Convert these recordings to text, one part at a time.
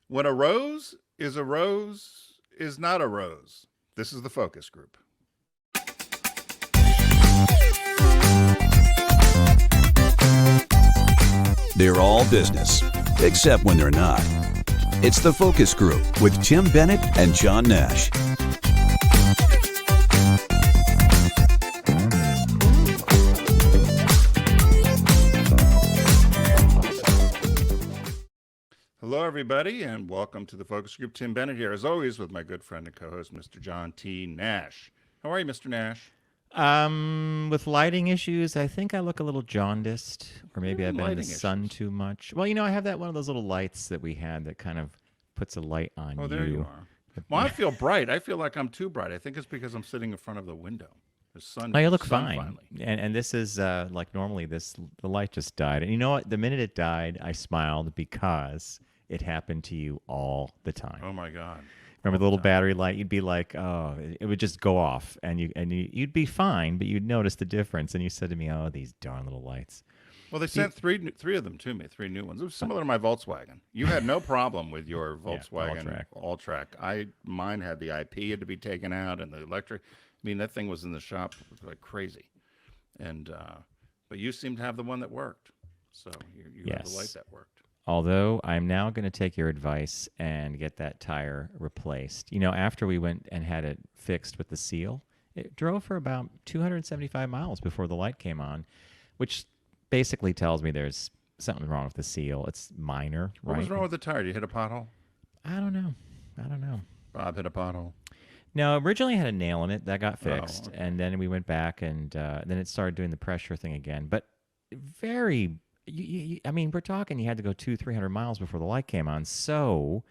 When a rose is not a rose. This is the focus group. They're all business, except when they're not. It's the Focus Group with Tim Bennett and John Nash. Hello, everybody, and welcome to the focus group. Tim Bennett here, as always, with my good friend and co-host, Mr. John T. Nash. How are you, Mr. Nash? With lighting issues, I think I look a little jaundiced, or maybe I've been in the sun too much. Well, I have that one of those little lights that we had that kind of puts a light on you. Oh, there you are. Well, I feel bright. I feel like I'm too bright. I think it's because I'm sitting in front of the window. The sun. Oh, you look fine. Finally. And this is like normally the light just died. And you know what? The minute it died, I smiled because it happened to you all the time. Oh my God. Remember the little battery light? You'd be like, oh, it would just go off, and you'd be fine, but you'd notice the difference. And you said to me, oh, these darn little lights. Well, they sent three of them to me, 3 new ones. It was similar to my Volkswagen. You had no problem with your Volkswagen All-Track. Mine had the IP had to be taken out, and the electric. I mean, that thing was in the shop like crazy, and but you seem to have the one that worked. So you have the light that worked. Although I'm now going to take your advice and get that tire replaced. After we went and had it fixed with the seal, it drove for about 275 miles before the light came on, which basically tells me there's something wrong with the seal. It's minor, right? What was wrong with the tire? Did you hit a pothole? I don't know. Bob hit a pothole. No, originally I had a nail in it. That got fixed. Okay. And then we went back, and then it started doing the pressure thing again. But very... we're talking you had to go 200-300 miles before the light came on. So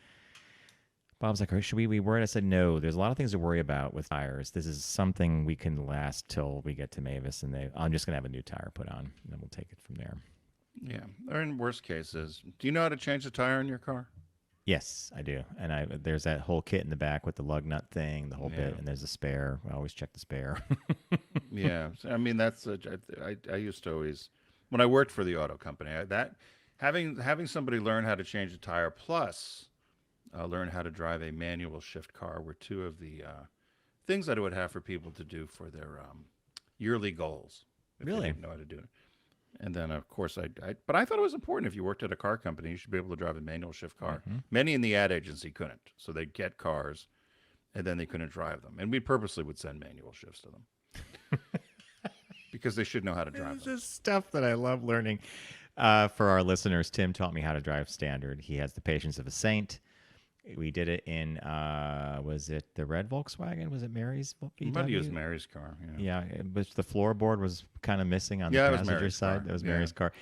Bob's like, should we be worried? I said, no, there's a lot of things to worry about with tires. This is something we can last till we get to Mavis, and I'm just going to have a new tire put on, and then we'll take it from there. Yeah. Or in worst cases, do you know how to change the tire in your car? Yes, I do. And there's that whole kit in the back with the lug nut thing, the whole bit, and there's a spare. I always check the spare. Yeah. I mean, I used to always... When I worked for the auto company, having somebody learn how to change a tire plus learn how to drive a manual shift car were two of the things that I would have for people to do for their yearly goals. If really? They didn't know how to do it. And then, of course, but I thought it was important if you worked at a car company, you should be able to drive a manual shift car. Mm-hmm. Many in the ad agency couldn't. So they'd get cars, and then they couldn't drive them. And we purposely would send manual shifts to them. Because they should know how to drive them. This is stuff that I love learning. For our listeners, Tim taught me how to drive standard. He has the patience of a saint. We did it in, was it the red Volkswagen? Was it Mary's? You might have used Mary's car. Yeah, but the floorboard was kind of missing on the passenger side. That was Mary's car.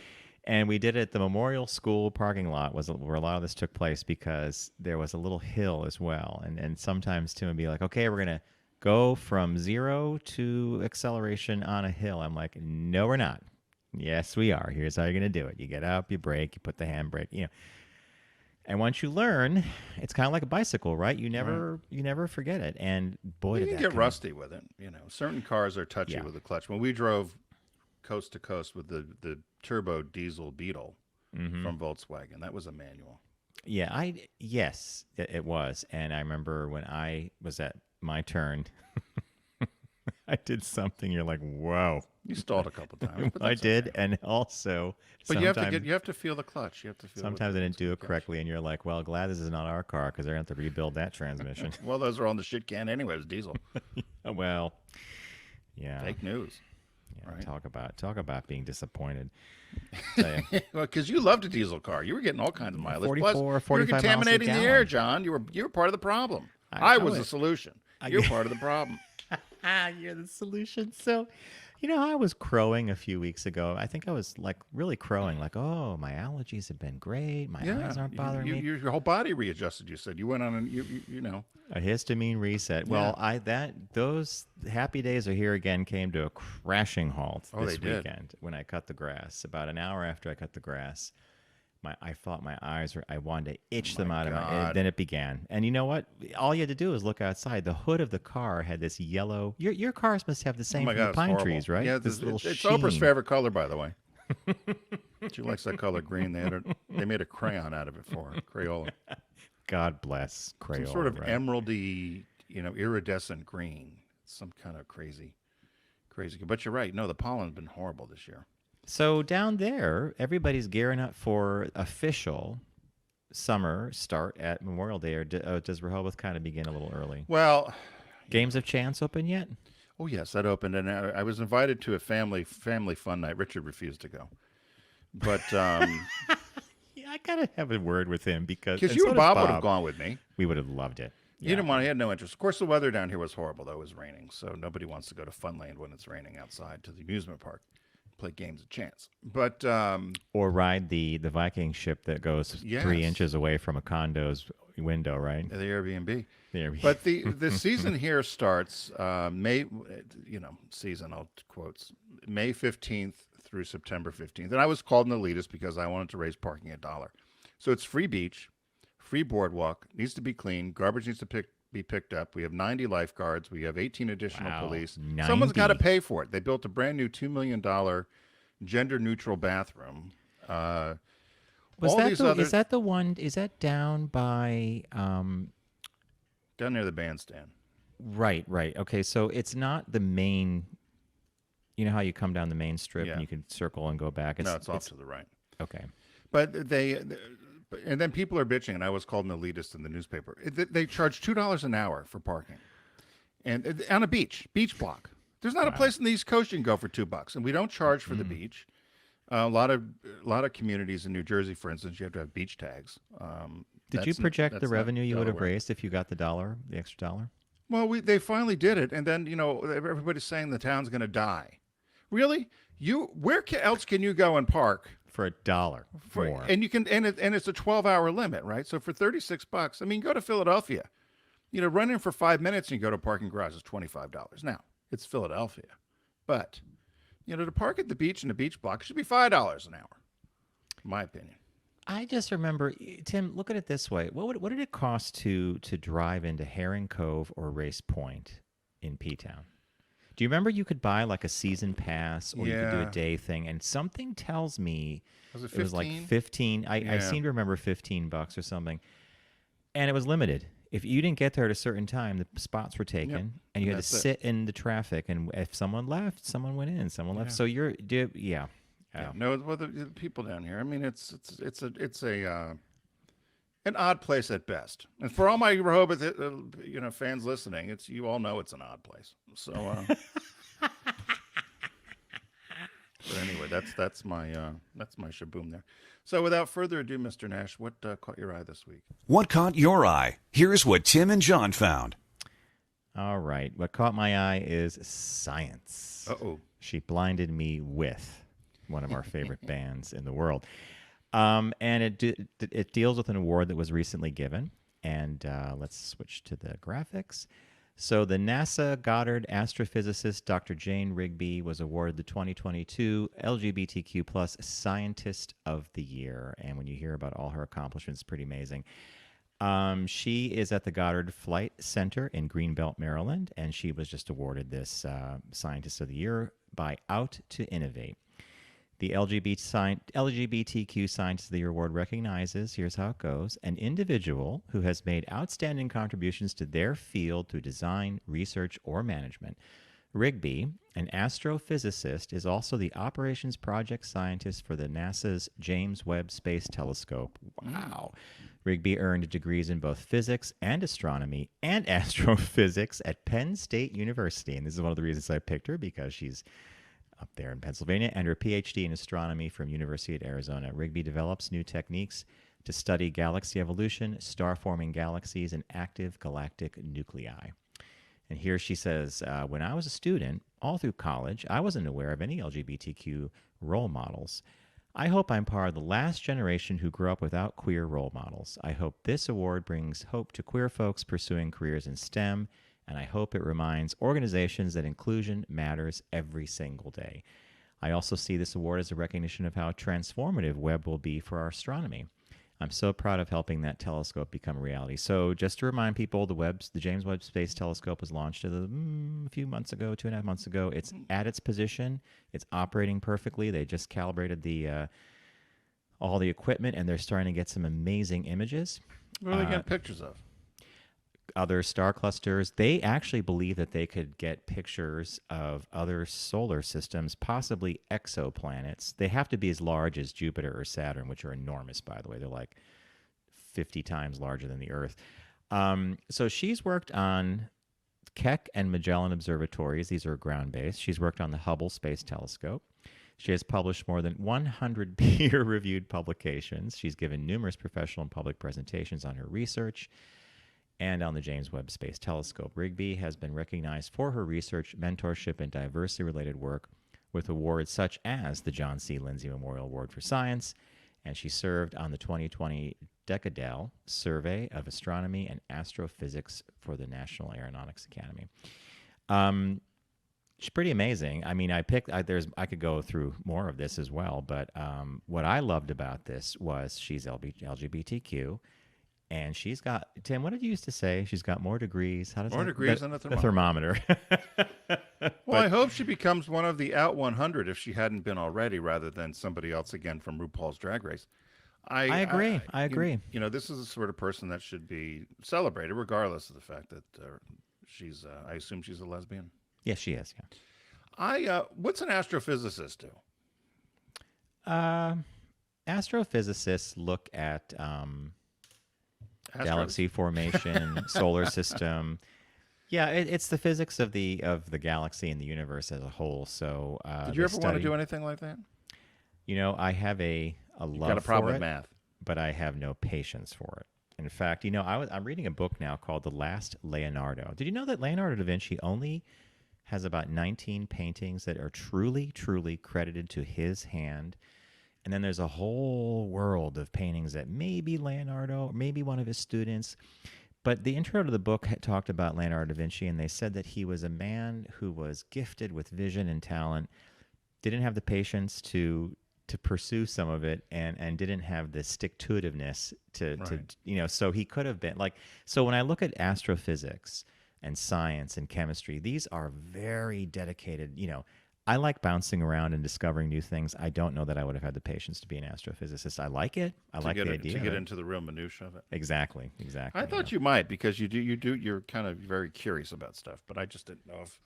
And we did it at the Memorial School parking lot was where a lot of this took place because there was a little hill as well. And sometimes Tim would be like, okay, we're going to go from 0 to acceleration on a hill. I'm like, no, we're not. Yes, we are. Here's how you're going to do it. You get up, you brake, you put the handbrake, And once you learn, it's kind of like a bicycle, right? You never forget it. And boy, you can get rusty with it. Certain cars are touchy with the clutch. When we drove coast to coast with the turbo diesel Beetle from Volkswagen, that was a manual. Yeah, yes, it was. And I remember when I was at my turn, I did something. You're like, whoa. You stalled a couple times. But I did, okay. And also, but you have to feel the clutch. You have to feel. Sometimes I didn't do it correctly, and you're like, well, glad this is not our car because they're going to have to rebuild that transmission. Well, those are on the shit can anyway. It was diesel. Well, yeah. Fake news. Yeah, right? Talk about being disappointed. Well, because you loved a diesel car. You were getting all kinds of mileage. 44, 45 you were contaminating miles the air, John. You were part of the problem. I was the solution. You're part of the problem. You're the solution. So, I was crowing a few weeks ago. I think I was like really crowing, like, oh, my allergies have been great. My eyes aren't bothering me. Your whole body readjusted. You said you went on a histamine reset. Well, those happy days are here again came to a crashing halt this weekend when I cut the grass. About an hour after I cut the grass, I thought my eyes were, I wanted to itch them out of my, then it began. And you know what? All you had to do was look outside. The hood of the car had this yellow, your cars must have the same pine trees, right? Yeah, this little it's Oprah's favorite color, by the way. She likes that color green. They made a crayon out of it for her, Crayola. God bless Crayola. Some sort of emeraldy, iridescent green. Some kind of crazy. But you're right. No, the pollen's been horrible this year. So down there, everybody's gearing up for official summer start at Memorial Day, or does Rehoboth kind of begin a little early? Well, Games of Chance open yet? Oh yes, that opened, and I was invited to a family fun night. Richard refused to go, but yeah, I gotta have a word with him because you and Bob would have gone with me. We would have loved it. Yeah. He didn't want. He had no interest. Of course, the weather down here was horrible. Though it was raining, so nobody wants to go to Funland when it's raining outside to the amusement park, play games of chance. But or ride the Viking ship that goes 3 inches away from a condo's window, right? The Airbnb. But the season here starts May. Seasonal quotes May 15th through September 15th, and I was called an elitist because I wanted to raise parking $1. So it's free beach. Free boardwalk, needs to be clean. Garbage needs to be picked up. We have 90 lifeguards. We have 18 additional police. 90. Someone's got to pay for it. They built a brand new $2 million gender-neutral bathroom. Is that the one? Is that down by? Down near the bandstand. Right. Okay, so it's not the main. You know how you come down the main strip and you can circle and go back? It's off to the right. Okay. But and then people are bitching, and I was called an elitist in the newspaper. They charge $2 an hour for parking, and on a beach block. There's not a place in the East Coast you can go for $2, and we don't charge for the beach. A lot of communities in New Jersey, for instance, you have to have beach tags. Did you project the revenue you would have raised if you got the extra $1? Well, they finally did it, and then everybody's saying the town's going to die. Really? Where else can you go and park? For $1 more. And you can, and it's a 12-hour limit, right? So for $36, I mean, go to Philadelphia, run in for 5 minutes and you go to a parking garage. It's $25. Now it's Philadelphia, but to park at the beach in a beach block, it should be $5 an hour, in my opinion. I just remember, Tim, look at it this way: what did it cost to drive into Herring Cove or Race Point in P-Town? Do you remember you could buy like a season pass or you could do a day thing? And something tells me it was like 15. I seem to remember $15 or something. And it was limited. If you didn't get there at a certain time, the spots were taken and you had to sit in the traffic. And if someone left, someone went in, someone left. So No, well, the people down here, I mean, it's an odd place at best. And for all my Rehoboth, fans listening, you all know it's an odd place. So, but anyway, that's my shaboom there. So, without further ado, Mr. Nash, what caught your eye this week? What caught your eye? Here's what Tim and John found. All right, what caught my eye is science. Uh-oh. She blinded me with one of our favorite bands in the world. And it deals with an award that was recently given. And let's switch to the graphics. So the NASA Goddard astrophysicist Dr. Jane Rigby was awarded the 2022 LGBTQ plus Scientist of the Year. And when you hear about all her accomplishments, it's pretty amazing. She is at the Goddard Flight Center in Greenbelt, Maryland, and she was just awarded this Scientist of the Year by Out to Innovate. The LGBTQ Scientist of the Year Award recognizes, here's how it goes, an individual who has made outstanding contributions to their field through design, research, or management. Rigby, an astrophysicist, is also the Operations Project Scientist for the NASA's James Webb Space Telescope. Wow. Rigby earned degrees in both physics and astronomy and astrophysics at Penn State University. And this is one of the reasons I picked her, because she's up there in Pennsylvania, and her PhD in astronomy from University of Arizona. Rigby develops new techniques to study galaxy evolution, star-forming galaxies, and active galactic nuclei. And here she says, when I was a student, all through college, I wasn't aware of any LGBTQ role models. I hope I'm part of the last generation who grew up without queer role models. I hope this award brings hope to queer folks pursuing careers in STEM, and I hope it reminds organizations that inclusion matters every single day. I also see this award as a recognition of how transformative Webb will be for our astronomy. I'm so proud of helping that telescope become a reality. So just to remind people, the James Webb Space Telescope was launched a few months ago, 2.5 months ago. It's at its position. It's operating perfectly. They just calibrated all the equipment, and they're starting to get some amazing images. What are they getting pictures of? Other star clusters. They actually believe that they could get pictures of other solar systems, possibly exoplanets. They have to be as large as Jupiter or Saturn, which are enormous, by the way. They're like 50 times larger than the Earth. So she's worked on Keck and Magellan observatories. These are ground-based. She's worked on the Hubble Space Telescope. She has published more than 100 peer-reviewed publications. She's given numerous professional and public presentations on her research and on the James Webb Space Telescope. Rigby has been recognized for her research, mentorship, and diversity-related work with awards such as the John C. Lindsay Memorial Award for Science, and she served on the 2020 Decadal Survey of Astronomy and Astrophysics for the National Aeronautics Academy. She's pretty amazing. I mean, I could go through more of this as well, but what I loved about this was she's LGBTQ, and she's got, Tim, what did you used to say? She's got more degrees. How does more degrees than a thermometer? Well, I hope she becomes one of the out 100 if she hadn't been already, rather than somebody else again from RuPaul's Drag Race. I agree. I agree. You know, this is the sort of person that should be celebrated, regardless of the fact that she's. I assume she's a lesbian. Yes, she is. Yeah. What's an astrophysicist do? Astrophysicists look at galaxy formation, solar system. Yeah, it's the physics of the galaxy and the universe as a whole. So, did you ever want to do anything like that? You know, I have a love got a problem for with math, but I have no patience for it. In fact, you know, I'm reading a book now called The Last Leonardo. Did you know that Leonardo da Vinci only has about 19 paintings that are truly, truly credited to his hand? And then there's a whole world of paintings that maybe Leonardo, maybe one of his students. But the intro to the book had talked about Leonardo da Vinci, and they said that he was a man who was gifted with vision and talent, didn't have the patience to pursue some of it, and didn't have the stick-to-itiveness to you know, so he could have been like, so when I look at astrophysics and science and chemistry, these are very dedicated, you know, I like bouncing around and discovering new things. I don't know that I would have had the patience to be an astrophysicist. I like it. I like the idea. To get into the real minutiae of it. Exactly. I thought you might, because you're kind of very curious about stuff, but I just didn't know if.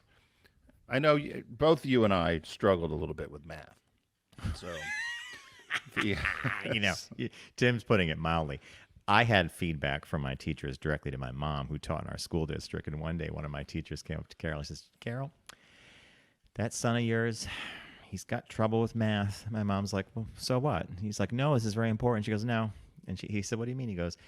I know both you and I struggled a little bit with math. So, you know, Tim's putting it mildly. I had feedback from my teachers directly to my mom, who taught in our school district. And one day, one of my teachers came up to Carol and says, "Carol, that son of yours, he's got trouble with math." My mom's like, "Well, so what?" He's like, "No, this is very important." She goes, "No." And he said, "What do you mean?" He goes,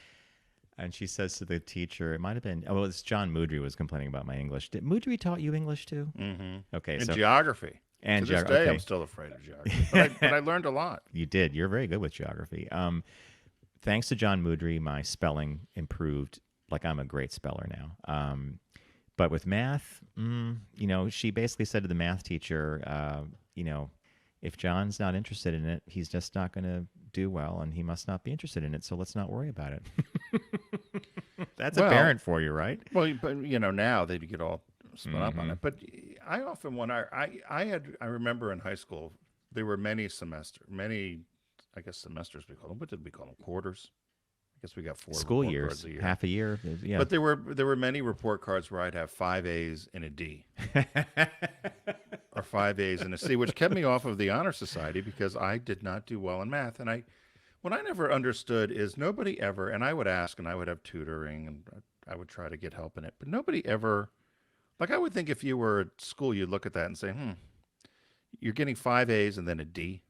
and she says to the teacher, it might have been, oh, it's John Moodry was complaining about my English. Did Moodry taught you English too? Mm-hmm. Okay. And geography. And to this day, I'm still afraid of geography. But I learned a lot. You did. You're very good with geography. Thanks to John Moodry, my spelling improved. Like, I'm a great speller now. But with math, you know, she basically said to the math teacher, you know, if John's not interested in it, he's just not going to do well, and he must not be interested in it, so let's not worry about it. That's a parent for you, right? Well, but, you know, now they get all spun up on it. But I often wonder, I remember in high school, there were many, I guess semesters we call them. What did we call them? Quarters? I guess we got 4 school years, a year. Half a year. Yeah. But there were many report cards where I'd have 5 A's and a D. Or 5 A's and a C, which kept me off of the Honor Society because I did not do well in math. And what I never understood is nobody ever, and I would ask, and I would have tutoring, and I would try to get help in it, but nobody ever, like, I would think if you were at school, you'd look at that and say, you're getting 5 A's and then a D.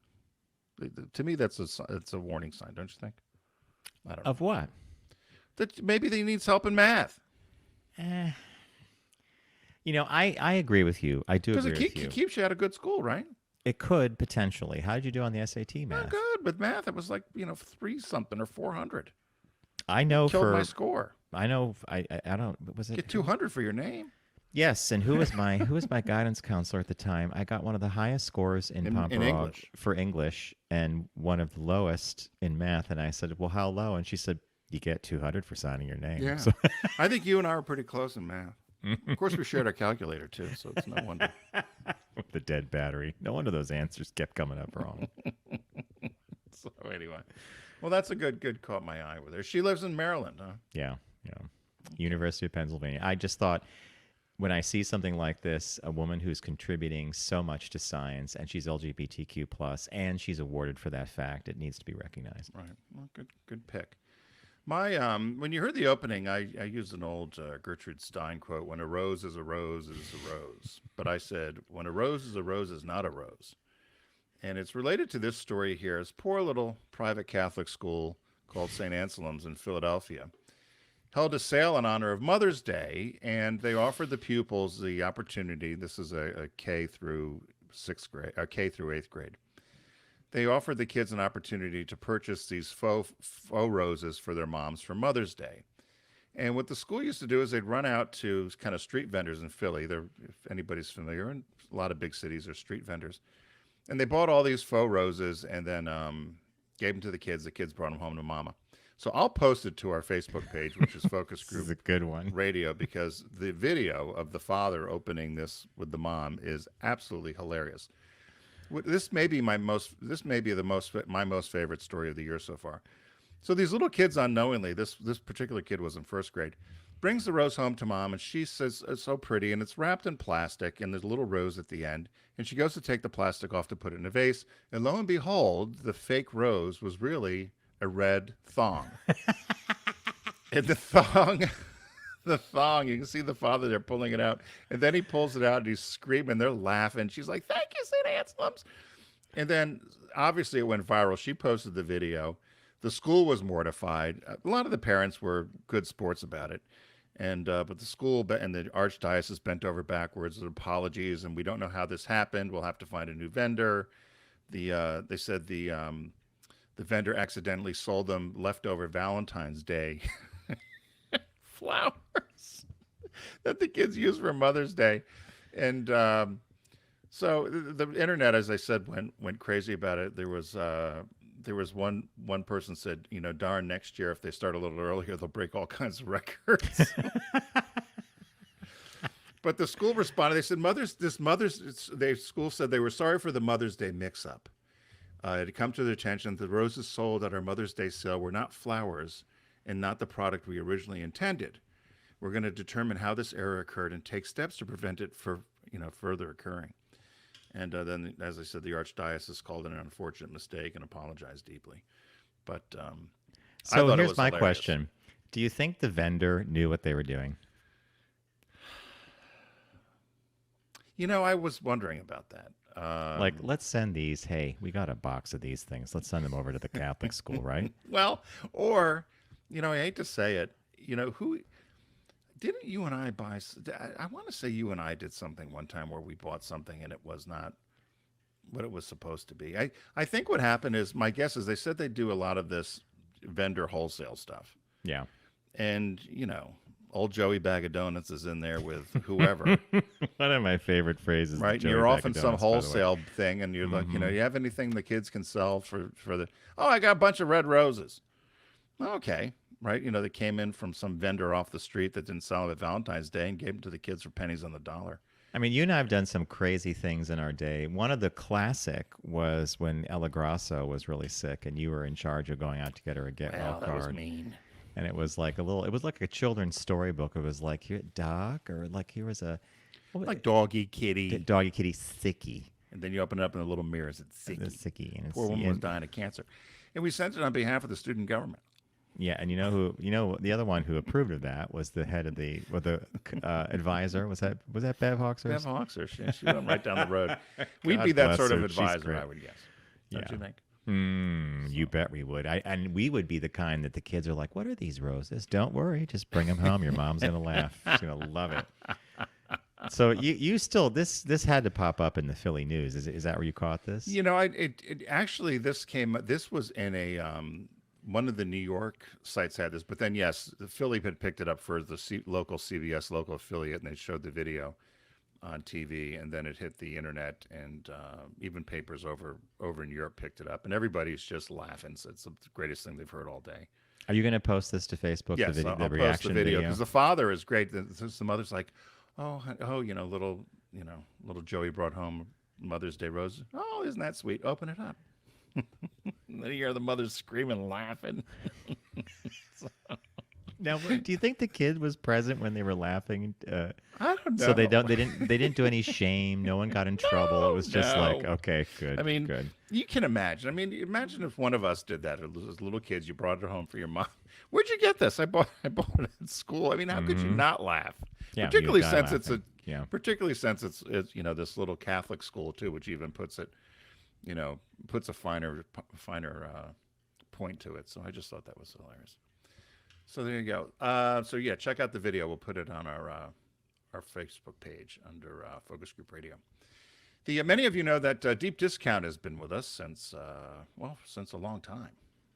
To me, it's a warning sign, don't you think? I don't know. Of what? That maybe they needs help in math. You know, I agree with you. I do agree with you. Because it keeps you out of good school, right? It could, potentially. How did you do on the SAT math? Not good. With math, it was like, 3-something or 400. I know killed my score. I know. I don't. Was it? Get 200 for your name. Yes, and who was my guidance counselor at the time? I got one of the highest scores in Pomerode for English and one of the lowest in math. And I said, "Well, how low?" And she said, "You get 200 for signing your name." Yeah. So I think you and I were pretty close in math. Of course, we shared our calculator too, so it's no wonder. With the dead battery. No wonder those answers kept coming up wrong. So anyway, well, that's a good caught my eye with her. She lives in Maryland, huh? Yeah. University of Pennsylvania. I just thought when I see something like this, a woman who's contributing so much to science, and she's LGBTQ plus, and she's awarded for that fact, it needs to be recognized. Right. Well, good pick. My when you heard the opening, I used an old Gertrude Stein quote: "When a rose is a rose, it is a rose." But I said, "When a rose is not a rose." And it's related to this story here. It's poor little private Catholic school called St. Anselm's in Philadelphia held a sale in honor of Mother's Day, and they offered the pupils the opportunity. This is a K through 6th grade, K through 8th grade. They offered the kids an opportunity to purchase these faux roses for their moms for Mother's Day. And what the school used to do is they'd run out to kind of street vendors in Philly. If anybody's familiar, in a lot of big cities are street vendors. And they bought all these faux roses and then gave them to the kids. The kids brought them home to mama. So I'll post it to our Facebook page, which is Focus Group This is a good one. Radio, because the video of the father opening this with the mom is absolutely hilarious. This may be my most favorite story of the year so far. So these little kids unknowingly, this particular kid was in 1st grade, brings the rose home to mom, and she says it's so pretty, and it's wrapped in plastic, and there's a little rose at the end, and she goes to take the plastic off to put it in a vase, and lo and behold, the fake rose was really a red thong. And the thong, you can see the father there pulling it out. And then he pulls it out and he's screaming. They're laughing. She's like, "Thank you, St. Anselm's." And then obviously it went viral. She posted the video. The school was mortified. A lot of the parents were good sports about it. And but the school and the archdiocese bent over backwards with apologies. And we don't know how this happened. We'll have to find a new vendor. They said the vendor accidentally sold them leftover Valentine's Day flowers that the kids use for Mother's Day. And so the internet, as I said, went crazy about it. There was one person said, darn, next year if they start a little earlier, they'll break all kinds of records. But the school responded. They said, the school said they were sorry for the Mother's Day mix-up. It had come to their attention that the roses sold at our Mother's Day sale were not flowers and not the product we originally intended. We're going to determine how this error occurred and take steps to prevent it further occurring. And then, as I said, the archdiocese called it an unfortunate mistake and apologized deeply. But so here's my question: do you think the vendor knew what they were doing? I was wondering about that. Let's send these. Hey, we got a box of these things. Let's send them over to the Catholic school, right? Well, or, I hate to say it, who didn't you and I buy? I want to say you and I did something one time where we bought something and it was not what it was supposed to be. I think what happened is, my guess is they said they do a lot of this vendor wholesale stuff. Yeah. And, old Joey Bag of Donuts is in there with whoever. One of my favorite phrases. Right. You're off in some wholesale thing and you're like, you have anything the kids can sell for I got a bunch of red roses. Okay. Right. They came in from some vendor off the street that didn't sell them at Valentine's Day and gave them to the kids for pennies on the dollar. I mean, you and I have done some crazy things in our day. One of the classic was when Ella Grasso was really sick and you were in charge of going out to get her a get well card. That was mean. And it was like a children's storybook. It was like, here, Doc, or like here was like doggy kitty. Doggy kitty sicky. And then you open it up in the little mirror. It's sicky. It's sicky. And poor woman was dying of cancer. And we sent it on behalf of the student government. Yeah, and the other one who approved of that was the head of the advisor. Was that Bev Hawkser? Bev Hawkser. She went right down the road. We'd be that sort of advisor, I would guess. Don't you think? You bet we would. And we would be the kind that the kids are like, "What are these roses? Don't worry, just bring them home. Your mom's gonna laugh. She's gonna love it." So you still this had to pop up in the Philly news. Is that where you caught this? Actually this was in a one of the New York sites had this, but then yes, the Philly had picked it up for the local CBS local affiliate, and they showed the video on TV, and then it hit the internet, and even papers over in Europe picked it up, and everybody's just laughing. So it's the greatest thing they've heard all day. Are you going to post this to Facebook? Yes, the I'll reaction post the video because the father is great. The mother's like, little Joey brought home Mother's Day roses. Oh, isn't that sweet? Open it up. And then you hear the mother screaming, laughing. Now, do you think the kid was present when they were laughing? I don't know. So they didn't do any shame. No one got in trouble. It was just like, okay, good. I mean, good. You can imagine. I mean, imagine if one of us did that as little kids. You brought it home for your mom. Where'd you get this? I bought it at school. I mean, how could you not laugh? Yeah, particularly since laughing. particularly since it's this little Catholic school too, which even puts a finer point to it. So I just thought that was hilarious. So there you go. So yeah, check out the video. We'll put it on our Facebook page under Focus Group Radio. Many of you know that Deep Discount has been with us since a long time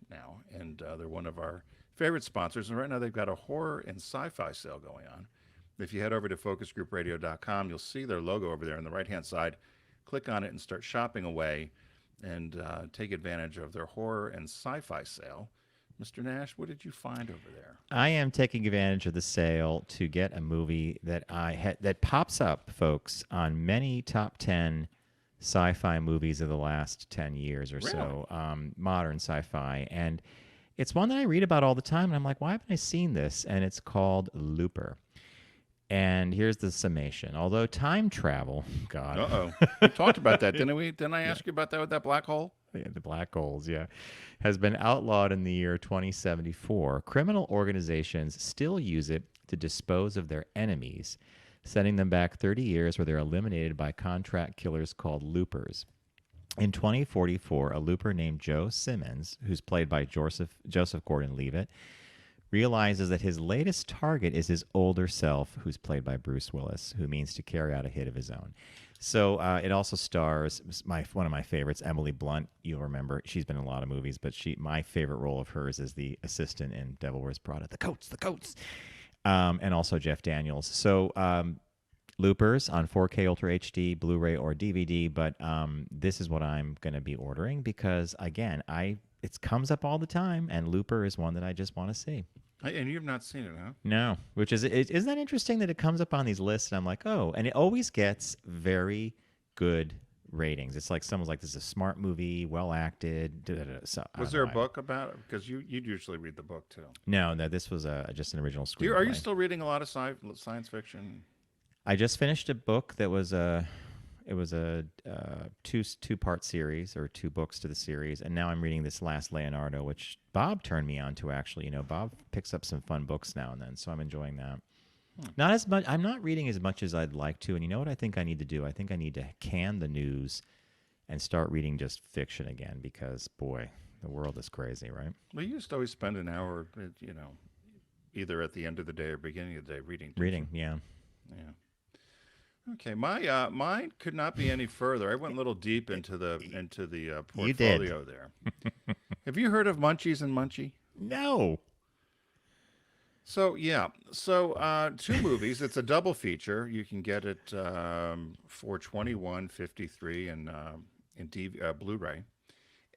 now, and they're one of our favorite sponsors. And right now they've got a horror and sci-fi sale going on. If you head over to focusgroupradio.com, you'll see their logo over there on the right-hand side. Click on it and start shopping away, and take advantage of their horror and sci-fi sale. Mr. Nash, what did you find over there? I am taking advantage of the sale to get a movie that that pops up, folks, on many top 10 sci-fi movies of the last 10 years or so, modern sci-fi. And it's one that I read about all the time, and I'm like, why haven't I seen this? And it's called Looper. And here's the summation. Although time travel, God. Uh-oh. We talked about that, didn't we? Didn't I ask you about that with that black hole? Yeah, the black holes, has been outlawed in the year 2074. Criminal organizations still use it to dispose of their enemies, sending them back 30 years where they're eliminated by contract killers called loopers. In 2044, a looper named Joe Simmons, who's played by Joseph Gordon-Levitt, realizes that his latest target is his older self, who's played by Bruce Willis, who means to carry out a hit of his own. So it also stars one of my favorites, Emily Blunt. You'll remember she's been in a lot of movies, but my favorite role of hers is the assistant in Devil Wears Prada. The coats. And also Jeff Daniels. So Loopers on 4K Ultra HD, Blu-ray, or DVD. But this is what I'm going to be ordering because, again, it comes up all the time, and Looper is one that I just want to see. And you've not seen it, huh? No, isn't that interesting that it comes up on these lists, and I'm like, oh, and it always gets very good ratings. It's like someone's like, this is a smart movie, well acted. So, was there a book about it? Because you'd usually read the book, too. No, this was just an original screenplay. Are you still reading a lot of science fiction? I just finished a book that was a two-part series, or 2 books to the series, and now I'm reading this last Leonardo, which Bob turned me on to. Actually, Bob picks up some fun books now and then, so I'm enjoying that. Not as much. I'm not reading as much as I'd like to, and you know what I think I need to do? I think I need to can the news and start reading just fiction again, because boy, the world is crazy, right? Well, you used to always spend an hour, either at the end of the day or beginning of the day reading. Yeah. Okay, mine could not be any further. I went a little deep into the portfolio you did. there. Have you heard of Munchies and Munchie? No. So 2 movies. It's a double feature. You can get it for $21.53 in Blu-ray.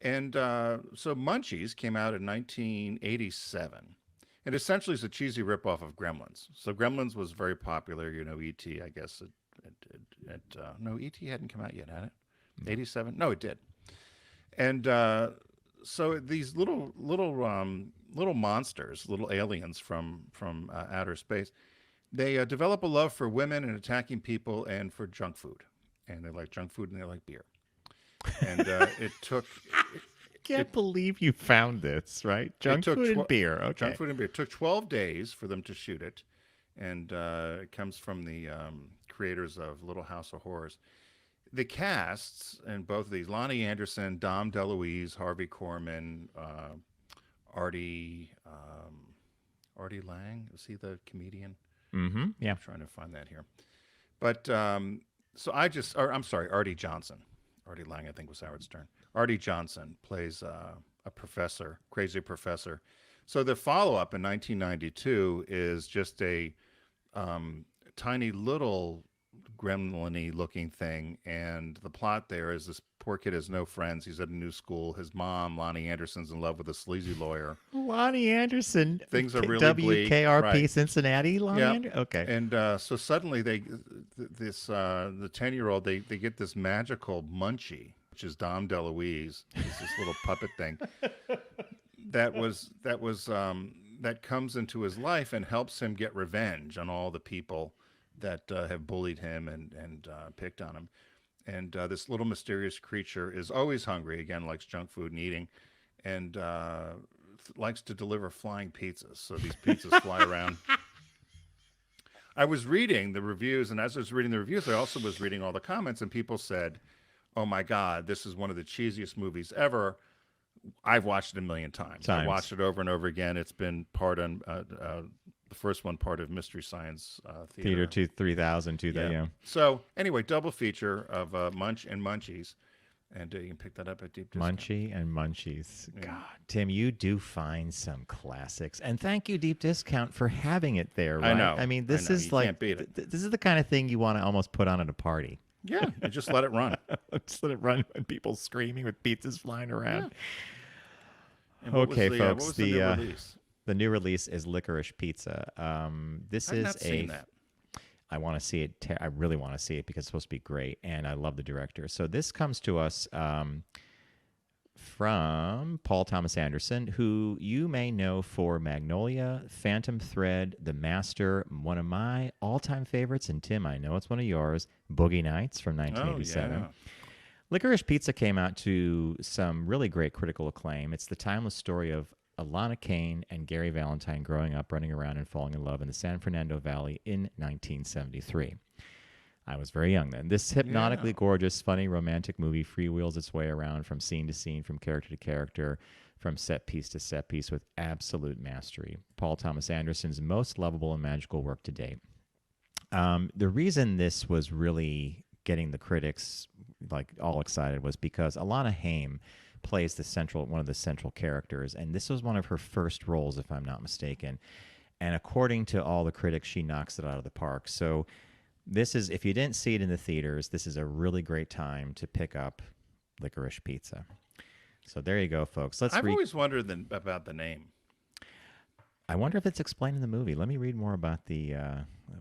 And so Munchies came out in 1987. It essentially is a cheesy ripoff of Gremlins. So Gremlins was very popular. E.T., I guess. No, E.T. hadn't come out yet, had it? 87? No, it did. And so these little monsters, little aliens from outer space, they develop a love for women and attacking people and for junk food. And they like junk food and they like beer. And it took... Can't believe you found this, right? Junk food and beer. Okay. Junk food and beer. It took 12 days for them to shoot it. And it comes from the creators of Little House of Horrors. The casts in both of these, Lonnie Anderson, Dom DeLuise, Harvey Korman, Artie Lang. Was he the comedian? Mm-hmm. Yeah. I'm trying to find that here. But I'm sorry, Artie Johnson. Artie Lang, I think, was Howard Stern. Artie Johnson plays a professor, crazy professor. So the follow-up in 1992 is just a tiny little gremlin-y looking thing, and the plot there is this poor kid has no friends. He's at a new school. His mom, Lonnie Anderson's in love with a sleazy lawyer. Lonnie Anderson. Things are really bleak. WKRP right. Cincinnati. Okay. And so suddenly the 10-year-old they get this magical munchie. which is Dom DeLuise, is this little puppet thing that comes into his life and helps him get revenge on all the people that have bullied him and picked on him. And this little mysterious creature is always hungry, again, likes junk food and eating, and likes to deliver flying pizzas. So these pizzas fly around. I was reading the reviews, and as I was reading the reviews, I also was reading all the comments, and people said, "Oh my God, this is one of the cheesiest movies ever." I've watched it a million times. I watched it over and over again. It's been part on the first one, part of Mystery Science Theater 3000. Yeah. So anyway, double feature of Munch and Munchies. And you can pick that up at Deep Discount. Munchie and Munchies. Yeah. God, Tim, you do find some classics. And thank you, Deep Discount, for having it there. Right? I know. I mean, this is like, this is the kind of thing you want to almost put on at a party. Yeah, and just let it run. Just let it run when people screaming with pizzas flying around. Yeah. Okay, folks. What was the new release? The new release is Licorice Pizza. This I've is not seen that. I want to see it. I really want to see it because it's supposed to be great, and I love the director. So this comes to us from Paul Thomas Anderson, who you may know for Magnolia, Phantom Thread, The Master, one of my all-time favorites, and Tim, I know it's one of yours, Boogie Nights from 1987. Oh, yeah. Licorice Pizza came out to some really great critical acclaim. It's the timeless story of Alana Kane and Gary Valentine growing up, running around, and falling in love in the San Fernando Valley in 1973. I was very young then. This hypnotically gorgeous, funny, romantic movie freewheels its way around from scene to scene, from character to character, from set piece to set piece with absolute mastery. Paul Thomas Anderson's most lovable and magical work to date. The reason this was really getting the critics like all excited was because Alana Haim plays one of the central characters, and this was one of her first roles, if I'm not mistaken. And according to all the critics, she knocks it out of the park. So this is, if you didn't see it in the theaters, this is a really great time to pick up Licorice Pizza. So there you go, folks. I've always wondered about the name. I wonder if it's explained in the movie. Let me read more about the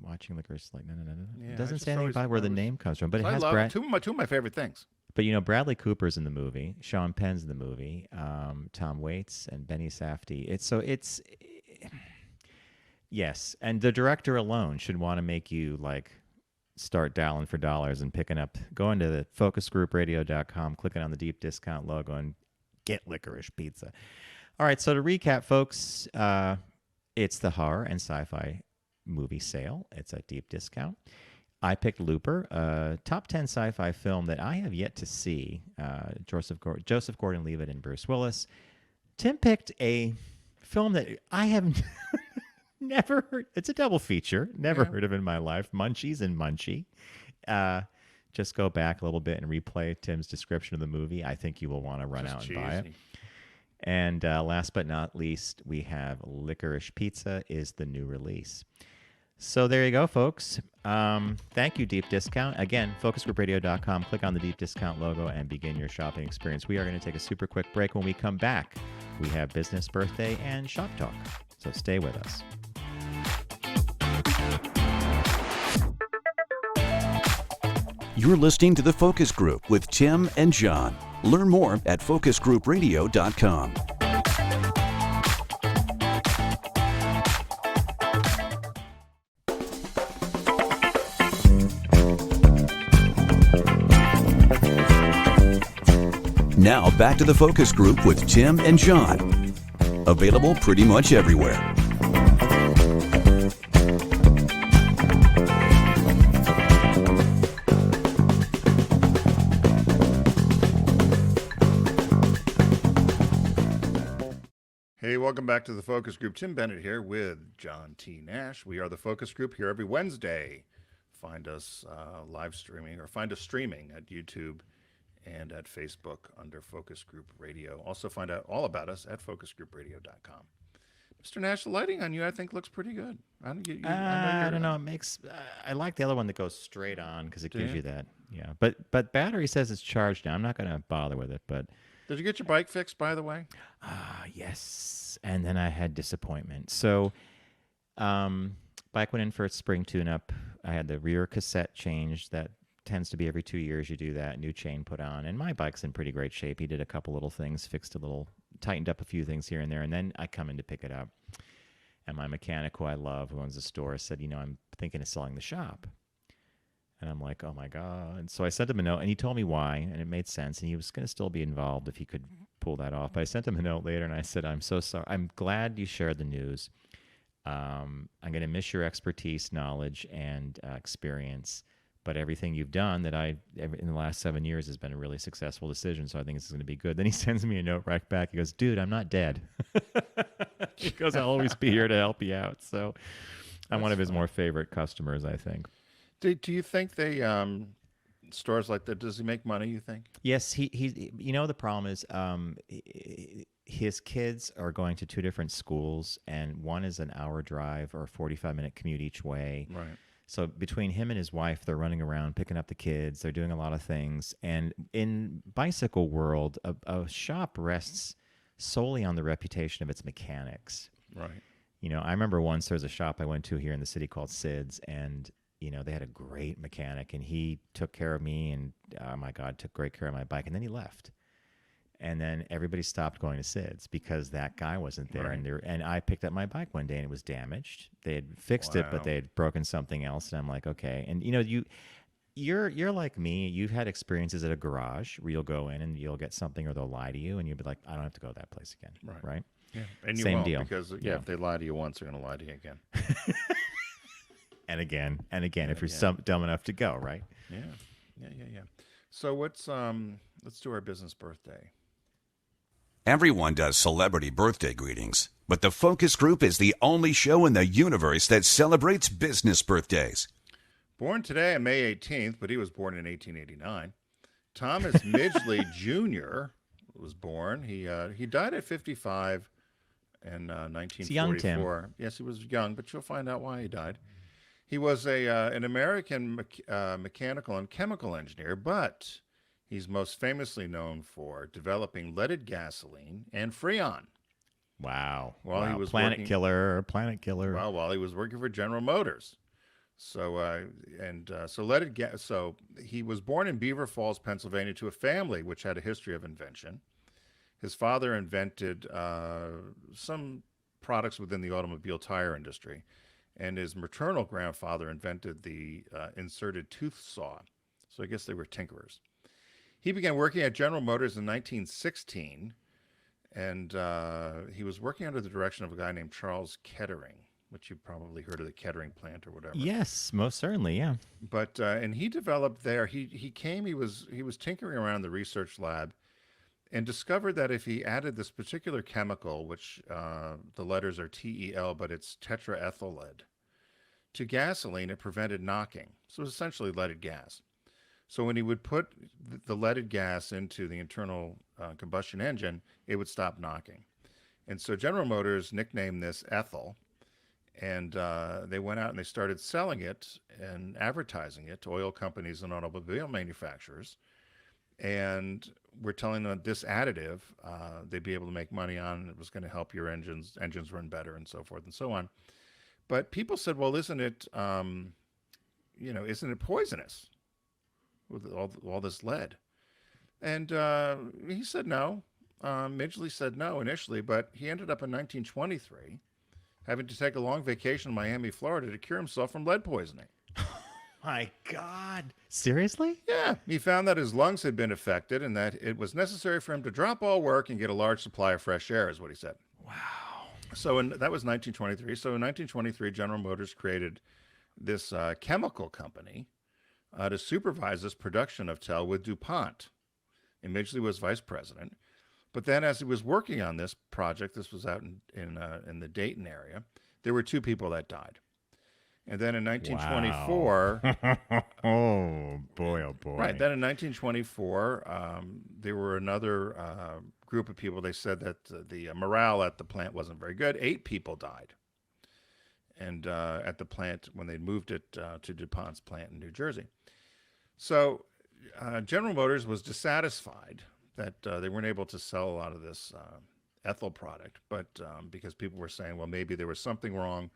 watching Licorice. Like, no. Yeah, it doesn't say anything about where the name comes from, but it has two of my favorite things. But, you know, Bradley Cooper's in the movie. Sean Penn's in the movie. Tom Waits and Benny Safdie. Yes. And the director alone should want to make you, like, start dialing for dollars and going to the focusgroupradio.com, clicking on the Deep Discount logo, and get Licorice Pizza. All right, so to recap, folks, it's the horror and sci-fi movie sale. It's at Deep Discount. I picked Looper, a top 10 sci-fi film that I have yet to see. Joseph Gordon-Levitt and Bruce Willis. Tim picked a film that I have never heard. It's a double feature. Never heard of in my life. Munchies and Munchie. Just go back a little bit and replay Tim's description of the movie. I think you will want to run out and buy it. And last but not least, we have Licorice Pizza is the new release. So there you go, folks. Thank you, Deep Discount. Again, focusgroupradio.com. Click on the Deep Discount logo and begin your shopping experience. We are going to take a super quick break. When we come back, we have business, birthday, and shop talk. So stay with us. You're listening to The Focus Group with Tim and John. Learn more at focusgroupradio.com. Now back to The Focus Group with Tim and John. Available pretty much everywhere. Hey, welcome back to The Focus Group. Tim Bennett here with John T. Nash. We are The Focus Group here every Wednesday. Find us live streaming or find us streaming at YouTube and at Facebook under Focus Group Radio. Also find out all about us at focusgroupradio.com. Mr. Nash, the lighting on you, I think, looks pretty good. I don't know. It makes. I like the other one that goes straight on because it gives you that. Yeah, but battery says it's charged now. I'm not going to bother with it. But did you get your bike fixed, by the way? Yes. And then I had disappointment. So, bike went in for its spring tune-up. I had the rear cassette changed. That tends to be every 2 years you do that, new chain put on. And my bike's in pretty great shape. He did a couple little things, tightened up a few things here and there. And then I come in to pick it up. And my mechanic, who I love, who owns the store, said, I'm thinking of selling the shop. And I'm like, oh my God. And so I sent him a note, and he told me why, and it made sense. And he was going to still be involved if he could pull that off. But I sent him a note later, and I said, I'm so sorry. I'm glad you shared the news. I'm going to miss your expertise, knowledge, and experience. But everything you've done in the last 7 years has been a really successful decision. So I think this is going to be good. Then he sends me a note right back. He goes, dude, I'm not dead. He goes, I'll always be here to help you out. So I'm one of his more favorite customers, I think. Do you think they stores like that? Does he make money? You think? Yes, he. The problem is, his kids are going to 2 different schools, and one is an hour drive or a 45-minute commute each way. Right. So between him and his wife, they're running around picking up the kids. They're doing a lot of things. And in bicycle world, a shop rests solely on the reputation of its mechanics. Right. I remember once there was a shop I went to here in the city called Sid's, and they had a great mechanic, and he took care of me, and oh my God, took great care of my bike. And then he left. And then everybody stopped going to Sid's because that guy wasn't there. Right. And I picked up my bike one day, and it was damaged. They had fixed it, but they had broken something else. And I'm like, okay. And you're like me. You've had experiences at a garage where you'll go in and you'll get something, or they'll lie to you, and you'll be like, I don't have to go to that place again. Right? Yeah. And you Same won't, deal. because if they lie to you once, they're going to lie to you again. And again, if you're dumb enough to go, right? Yeah. So let's do our business birthday. Everyone does celebrity birthday greetings, but the Focus Group is the only show in the universe that celebrates business birthdays. Born today on May 18th, but he was born in 1889. Thomas Midgley Jr. was born. He died at 55 in 1944. It's young, Tim. Yes, he was young, but you'll find out why he died. He was an American mechanical and chemical engineer, but he's most famously known for developing leaded gasoline and Freon. Wow. While he was Planet Killer. Well, while he was working for General Motors. So he was born in Beaver Falls, Pennsylvania, to a family which had a history of invention. His father invented some products within the automobile tire industry, and his maternal grandfather invented the inserted tooth saw. So I guess they were tinkerers. He began working at General Motors in 1916, and he was working under the direction of a guy named Charles Kettering, which you've probably heard of, the Kettering plant or whatever. Yes, most certainly, yeah. But and he developed there. He was tinkering around the research lab, and discovered that if he added this particular chemical, which the letters are TEL, but it's tetraethyl lead, to gasoline, it prevented knocking. So it was essentially leaded gas. So when he would put the leaded gas into the internal combustion engine, it would stop knocking. And so General Motors nicknamed this ethyl, and they went out and they started selling it and advertising it to oil companies and automobile manufacturers. And we're telling them that this additive, they'd be able to make money on. It was going to help your engines run better, and so forth and so on. But people said, well, isn't it poisonous with all this lead? And he said no. Midgley said no initially, but he ended up in 1923 having to take a long vacation in Miami, Florida to cure himself from lead poisoning. My God. Seriously? Yeah. He found that his lungs had been affected and that it was necessary for him to drop all work and get a large supply of fresh air, is what he said. Wow. So that was 1923. So in 1923, General Motors created this chemical company to supervise this production of TEL with DuPont. And Midgley was vice president. But then as he was working on this project, this was out in the Dayton area, there were 2 people that died. And then in 1924... Wow. Oh, boy. Right. Then in 1924, there were another group of people. They said that the morale at the plant wasn't very good. 8 people died. And at the plant, when they moved it to DuPont's plant in New Jersey. So General Motors was dissatisfied that they weren't able to sell a lot of this ethyl product, but because people were saying, well, maybe there was something wrong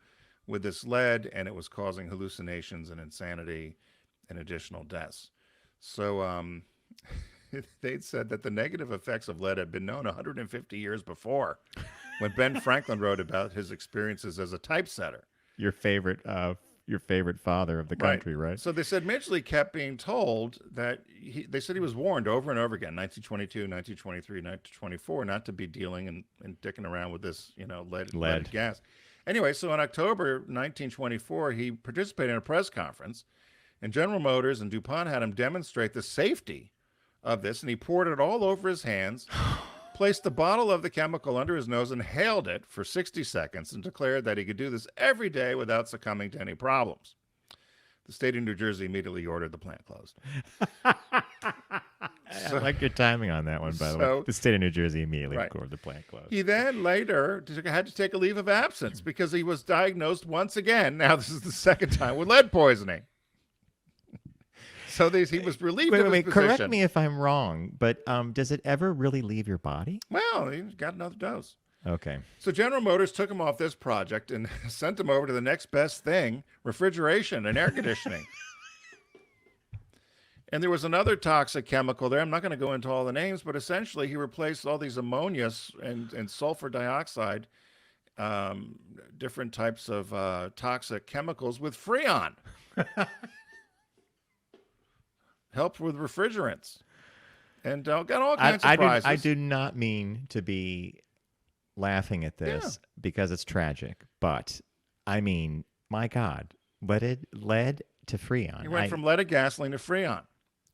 with this lead and it was causing hallucinations and insanity and additional deaths. So they'd said that the negative effects of lead had been known 150 years before, when Ben Franklin wrote about his experiences as a typesetter. Your favorite father of the country, right? So they said Midgley kept being told that they said he was warned over and over again, 1922, 1923, 1924, not to be dealing and dicking around with this, lead gas. Anyway, so in October 1924, he participated in a press conference, and General Motors and DuPont had him demonstrate the safety of this, and he poured it all over his hands, placed the bottle of the chemical under his nose, inhaled it for 60 seconds, and declared that he could do this every day without succumbing to any problems. The state of New Jersey immediately ordered the plant closed. I like your timing on that one, by the way. The state of New Jersey immediately ordered the plant closed. He then later had to take a leave of absence because he was diagnosed once again, now this is the second time, with lead poisoning. So he was relieved of his position. Correct me if I'm wrong, but does it ever really leave your body? Well, he got another dose. Okay. So General Motors took him off this project and sent him over to the next best thing, refrigeration and air conditioning. And there was another toxic chemical there. I'm not going to go into all the names, but essentially he replaced all these ammonia and sulfur dioxide, different types of toxic chemicals with Freon. Helped with refrigerants, and got all kinds of prizes. I do not mean to be laughing at this because it's tragic, but I mean, my God, lead to Freon. He went from leaded gasoline to Freon.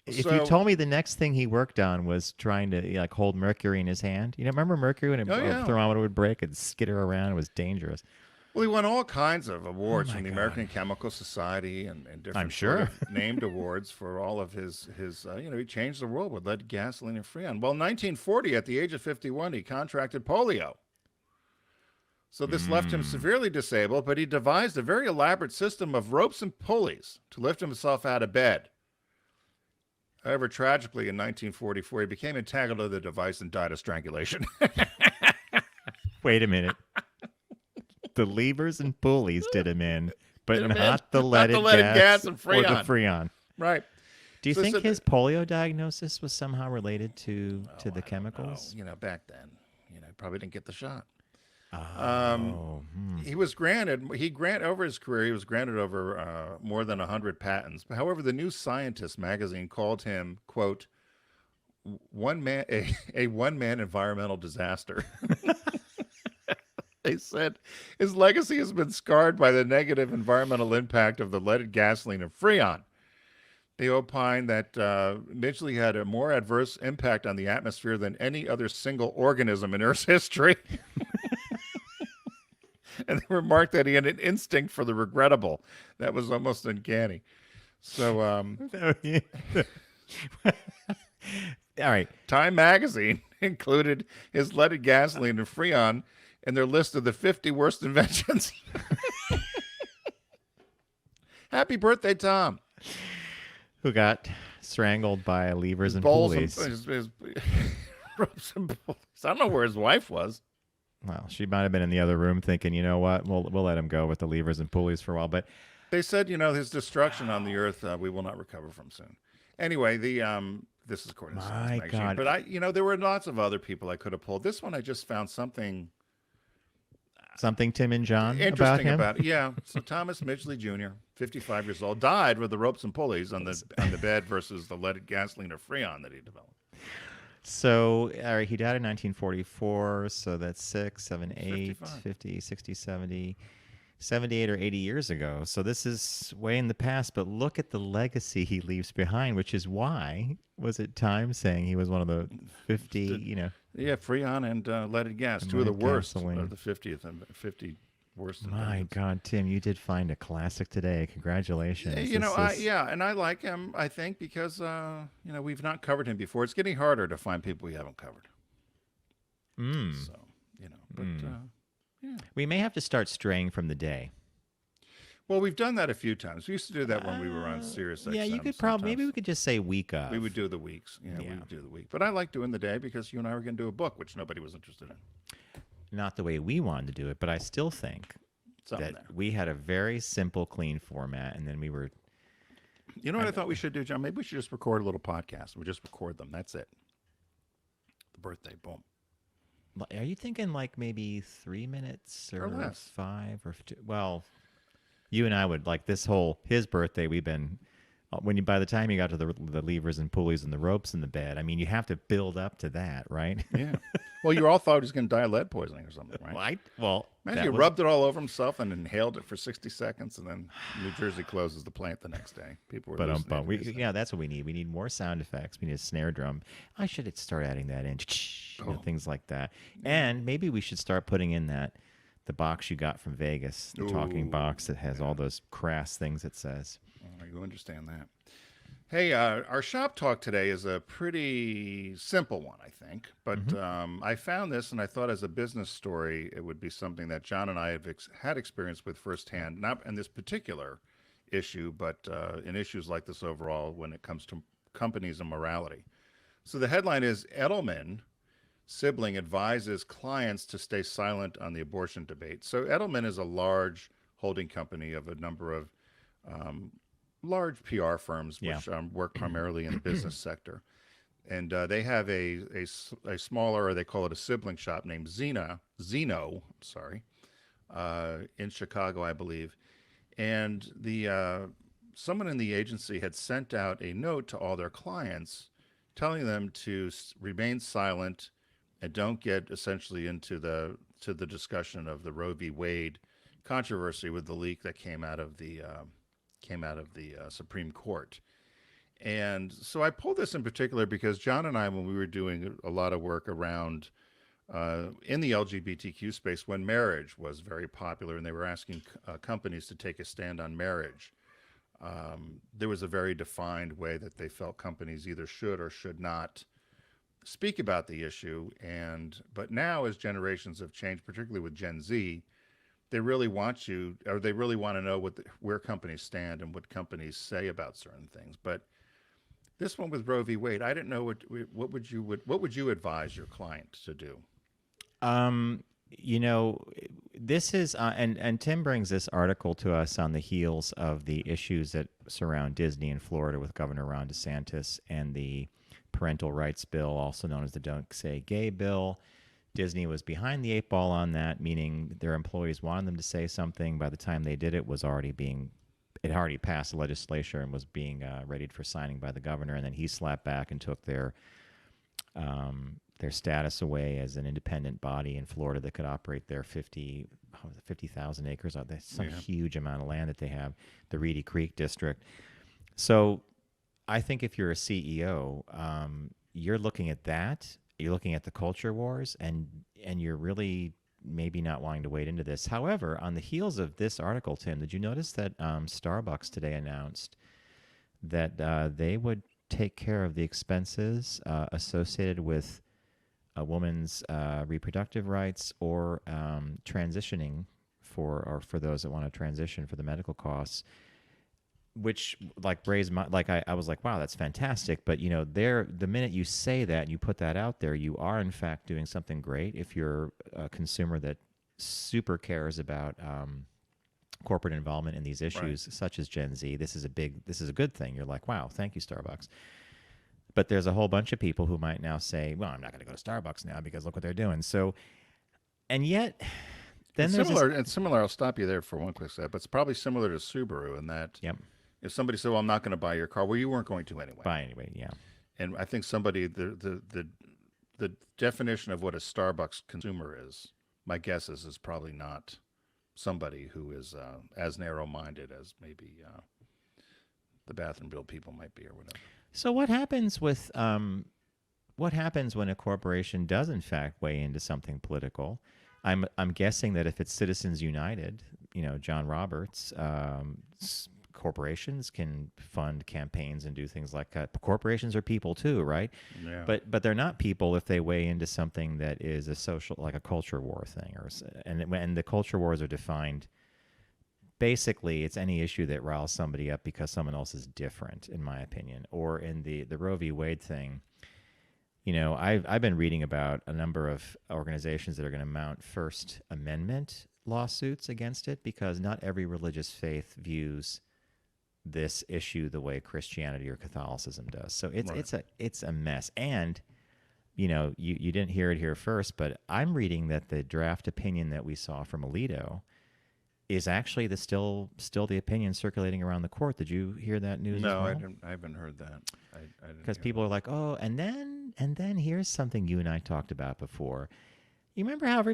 If you told me the next thing he worked on was trying to hold mercury in his hand, remember mercury when a thermometer would break and skitter around? It was dangerous. Well, he won all kinds of awards from the American Chemical Society and different sort of named awards for all of his he changed the world with lead gasoline and Freon. Well, in 1940, at the age of 51, he contracted polio. So this left him severely disabled, but he devised a very elaborate system of ropes and pulleys to lift himself out of bed. However, tragically, in 1944, he became entangled to the device and died of strangulation. Wait a minute. The levers and pulleys did him in, but not the leaded gas and Freon. Or the Freon. Right. Do you think his polio diagnosis was somehow related to the chemicals? Back then, probably didn't get the shot. He was over his career, he was granted over more than 100 patents. However, the New Scientist magazine called him, quote, a one-man environmental disaster. They said his legacy has been scarred by the negative environmental impact of the leaded gasoline and Freon. They opined that Midgley had a more adverse impact on the atmosphere than any other single organism in Earth's history. And they remarked that he had an instinct for the regrettable. That was almost uncanny. So, all right. Time magazine included his leaded gasoline and Freon in their list of the 50 worst inventions. Happy birthday, Tom. Who got strangled by levers and pulleys. Ropes and pulleys. I don't know where his wife was. Well, she might have been in the other room thinking, you know what, we'll let him go with the levers and pulleys for a while. But they said, his destruction on the earth, we will not recover from soon. Anyway, this is according to Science Magazine. God. But there were lots of other people I could have pulled. This one, I just found something Tim and John interesting about him. Yeah. So Thomas Midgley Jr., 55 years old, died with the ropes and pulleys on the bed versus the leaded gasoline or Freon that he developed. So, all right, he died in 1944, so that's 6, 7, 8, 50, 60, 70, 78 or 80 years ago. So this is way in the past, but look at the legacy he leaves behind, which is why, was it Time saying he was one of the 50, Yeah, Freon and leaded gas, two of the worst of the 50 worst. My God, Tim, you did find a classic today. Congratulations. And I like him, I think, because, we've not covered him before. It's getting harder to find people we haven't covered. So, yeah. We may have to start straying from the day. Well, we've done that a few times. We used to do that when we were on Sirius XM. Yeah, you could probably, maybe we could just say week of. We would do the weeks. We would do the week. But I like doing the day because you and I were going to do a book, which nobody was interested in. Not the way we wanted to do it, but I still think that we had a very simple, clean format, and then we were You know what I thought we should do, John? Maybe we should just record a little podcast. We just record them. That's it. The birthday, boom. Are you thinking like maybe 3 minutes or less? 5 or 2? Well, you and I would like his birthday. We've been by the time you got to the levers and pulleys and the ropes in the bed. I mean, you have to build up to that, right? Yeah. Well, you all thought he was going to die of lead poisoning or something, right? Imagine he rubbed it all over himself and inhaled it for 60 seconds, and then New Jersey closes the plant the next day. People were that's what we need. We need more sound effects. We need a snare drum. I should start adding that in, things like that. And maybe we should start putting in the box you got from Vegas, the talking box that has all those crass things it says. You understand that. Hey, our shop talk today is a pretty simple one, I think. But I found this, and I thought as a business story, it would be something that John and I have had experience with firsthand, not in this particular issue, but in issues like this overall when it comes to companies and morality. So the headline is, Edelman sibling advises clients to stay silent on the abortion debate. So Edelman is a large holding company of a number of large PR firms which work primarily in the business sector. And they have a smaller, or they call it a sibling shop named Zeno, in Chicago, I believe. And someone in the agency had sent out a note to all their clients telling them to remain silent and don't get essentially into the discussion of the Roe v. Wade controversy with the leak that came out of the Supreme Court. And so I pulled this in particular because John and I, when we were doing a lot of work around in the LGBTQ space, when marriage was very popular and they were asking companies to take a stand on marriage, there was a very defined way that they felt companies either should or should not speak about the issue. But now, as generations have changed, particularly with Gen Z, they really want to know where companies stand and what companies say about certain things. But this one with Roe v. Wade, I didn't know what would you advise your client to do? This is and Tim brings this article to us on the heels of the issues that surround Disney in Florida with Governor Ron DeSantis and the parental rights bill, also known as the Don't Say Gay bill. Disney was behind the 8 ball on that, meaning their employees wanted them to say something. By the time they did, it had already passed the legislature and was being readied for signing by the governor. And then he slapped back and took their status away as an independent body in Florida that could operate their 50,000 acres. That's some huge amount of land that they have, the Reedy Creek district. So I think if you're a CEO, you're looking at that. You're looking at the culture wars, and you're really maybe not wanting to wade into this. However, on the heels of this article, Tim, did you notice that Starbucks today announced that they would take care of the expenses associated with a woman's reproductive rights or transitioning for those that want to transition for the medical costs? Which raised my I was like, wow, that's fantastic. But the minute you say that and you put that out there, you are in fact doing something great. If you're a consumer that super cares about corporate involvement in these issues, such as Gen Z, this is a good thing. You're like, wow, thank you, Starbucks. But there's a whole bunch of people who might now say, well, I'm not going to go to Starbucks now because look what they're doing. So, and yet. Then it's similar. I'll stop you there for one quick second. But it's probably similar to Subaru in that. Yep. If somebody said, well, I'm not going to buy your car, well, you weren't going to anyway. Yeah. And I think the definition of what a Starbucks consumer is, my guess is probably not somebody who is as narrow-minded as maybe the Bathroom Bill people might be or whatever. So what happens when a corporation does in fact weigh into something political? I'm guessing that if it's Citizens United, John Roberts, corporations can fund campaigns and do things like that. Corporations are people too, right? Yeah. But they're not people if they weigh into something that is a social, like a culture war thing, and the culture wars are defined. Basically, it's any issue that riles somebody up because someone else is different, in my opinion. Or in the Roe v. Wade thing, I've been reading about a number of organizations that are going to mount First Amendment lawsuits against it because not every religious faith views this issue the way Christianity or Catholicism does. So it's a mess. And you didn't hear it here first, but I'm reading that the draft opinion that we saw from Alito is actually still the opinion circulating around the court. Did you hear that news? No, as well? I haven't heard that. Because people are like, oh, and then here's something you and I talked about before. You remember how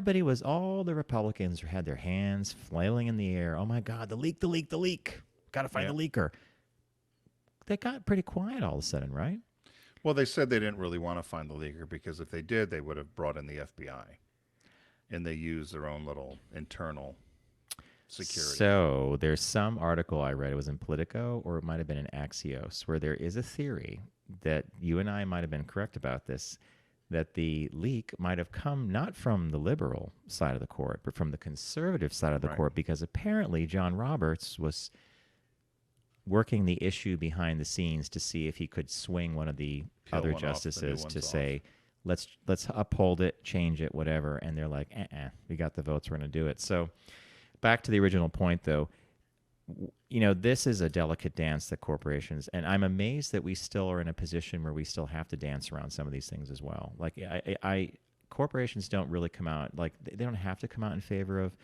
all the Republicans had their hands flailing in the air. Oh my God, the leak. Got to find the leaker. They got pretty quiet all of a sudden, right? Well, they said they didn't really want to find the leaker because if they did, they would have brought in the FBI. And they used their own little internal security. So there's some article I read, it was in Politico or it might have been in Axios, where there is a theory that you and I might have been correct about this, that the leak might have come not from the liberal side of the court, but from the conservative side of the court, because apparently John Roberts was working the issue behind the scenes to see if he could swing one of the other justices to say, let's uphold it, change it, whatever. And they're like, we got the votes, we're going to do it. So back to the original point, though, this is a delicate dance that corporations, and I'm amazed that we still are in a position where we still have to dance around some of these things as well. Like corporations don't really come out, like they don't have to come out in favor of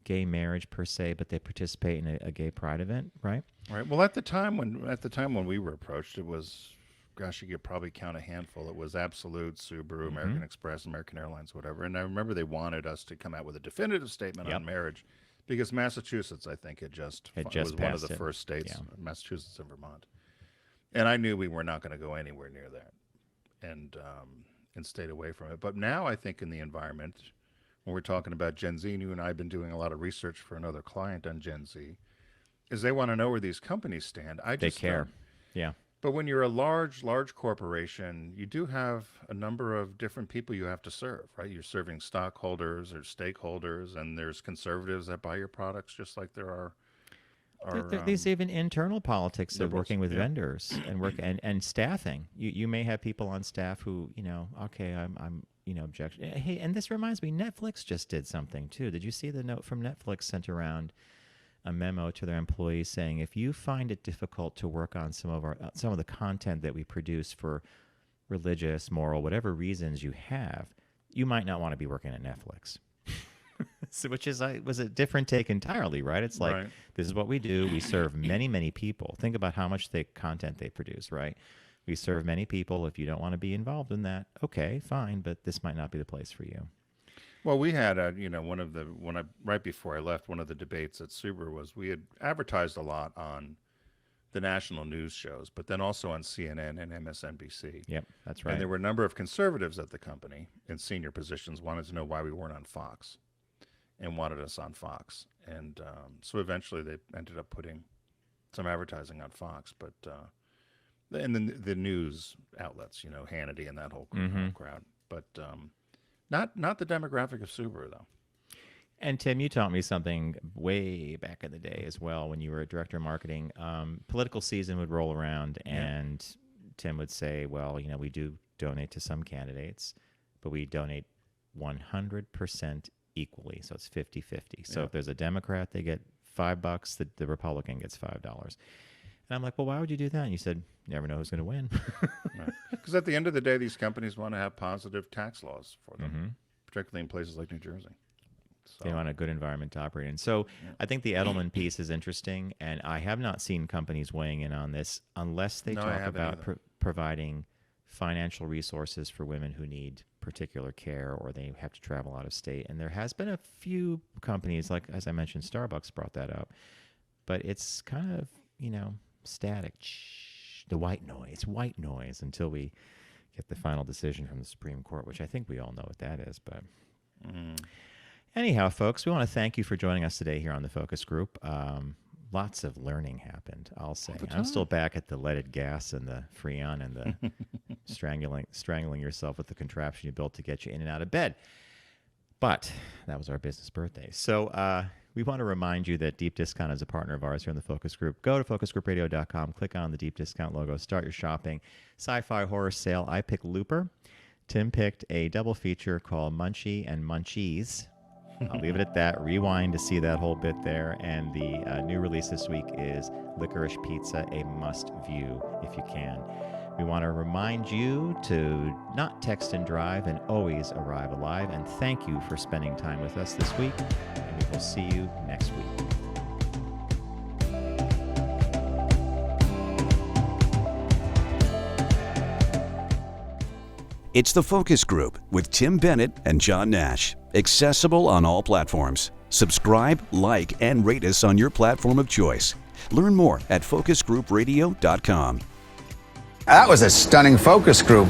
gay marriage per se, but they participate in a gay pride event, right? Right. Well, at the time when we were approached, it was, gosh, you could probably count a handful. It was Absolute, Subaru, American Express, American Airlines, whatever. And I remember they wanted us to come out with a definitive statement on marriage. Because Massachusetts, I think, was one of the first states, Massachusetts and Vermont. And I knew we were not going to go anywhere near that and stayed away from it. But now I think in the environment, when we're talking about Gen Z, and you and I have been doing a lot of research for another client on Gen Z, is they want to know where these companies stand. They care. Yeah. But when you're a large corporation, you do have a number of different people you have to serve, right? You're serving stockholders or stakeholders, and there's conservatives that buy your products, just like there are. There's even internal politics of working with vendors and staffing. You may have people on staff who, okay, I'm objection. Hey, and this reminds me, Netflix just did something too. Did you see the note from Netflix sent around? A memo to their employees saying, if you find it difficult to work on some of the content that we produce for religious, moral, whatever reasons you have, you might not want to be working at Netflix. So, which was a different take entirely, right? It's like, This is what we do. We serve many, many people. Think about how much content they produce, right? We serve many people. If you don't want to be involved in that, okay, fine, but this might not be the place for you. Well, we had right before I left, one of the debates at Subaru was we had advertised a lot on the national news shows, but then also on CNN and MSNBC. Yep, that's right. And there were a number of conservatives at the company in senior positions wanted to know why we weren't on Fox and wanted us on Fox. And so eventually they ended up putting some advertising on Fox, but and then the news outlets, Hannity and that whole crowd. But not the demographic of Subaru, though. And Tim, you taught me something way back in the day as well when you were a director of marketing. Political season would roll around, and Tim would say, well, we do donate to some candidates, but we donate 100% equally. So it's 50-50. So if there's a Democrat, they get $5, the Republican gets $5. And I'm like, well, why would you do that? And you said, you never know who's going to win. Because at the end of the day, these companies want to have positive tax laws for them, particularly in places like New Jersey. So. They want a good environment to operate in. So I think the Edelman piece is interesting, and I have not seen companies weighing in on this unless they talk about providing financial resources for women who need particular care or they have to travel out of state. And there has been a few companies, like, as I mentioned, Starbucks brought that up. But it's kind of, static. The white noise until we get the final decision from the Supreme Court, which I think we all know what that is. But anyhow, folks, we want to thank you for joining us today here on the Focus Group. Lots of learning happened, I'll say. I'm still back at the leaded gas and the Freon and the strangling yourself with the contraption you built to get you in and out of bed. But that was our business birthday. So we want to remind you that Deep Discount is a partner of ours here in the Focus Group. Go to focusgroupradio.com, click on the Deep Discount logo, start your shopping. Sci-fi horror sale. I picked Looper. Tim picked a double feature called Munchie and Munchies. I'll leave it at that. Rewind to see that whole bit there. And the new release this week is Licorice Pizza, a must view if you can. We want to remind you to not text and drive and always arrive alive. And thank you for spending time with us this week. And we will see you next week. It's The Focus Group with Tim Bennett and John Nash. Accessible on all platforms. Subscribe, like, and rate us on your platform of choice. Learn more at focusgroupradio.com. That was a stunning focus group.